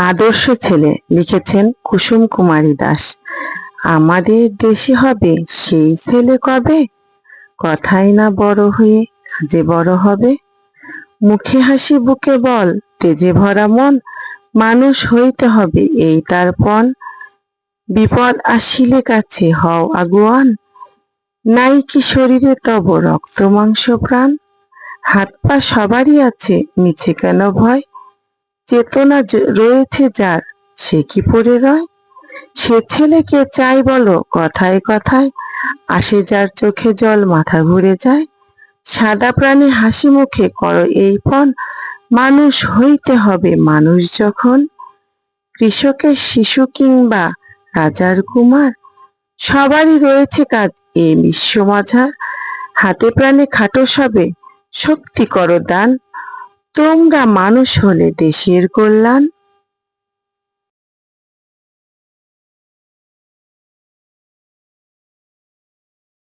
আদর্শ ছেলে লিখেছেন কুসুম কুমারী দাস। আমাদের দেশে হবে সেই ছেলে কবে, কথাই না বড় হয়ে কাজে বড় হবে। মুখে হাসি বুকে বল, তেজে ভরা মন, মানুষ হইতে হবে এই তার পণ। বিপদ আসিলে কাছে হও আগুয়ান, নাই কি শরীরে তব রক্ত মাংস প্রাণ। হাত পা সবারই আছে, মিছে কেন ভয়, চেতনা রয়েছে যার সে কি পড়ে রয়। সে ছেলেকে চাই বলো কথায় কথায়, আসে যার চোখে জল মাথা ঘুরে যায়। সাদা প্রাণী হাসি মুখে করো এই পণ, মানুষ হইতে হবে মানুষ যখন। কৃষকের শিশু কিংবা রাজার কুমার, সবারই রয়েছে কাজ এ বিশ্ব মাঝার। হাতে প্রাণে খাটো সবে, শক্তি করো দান, তোমরা মানুষ হলে দেশের কল্যাণ।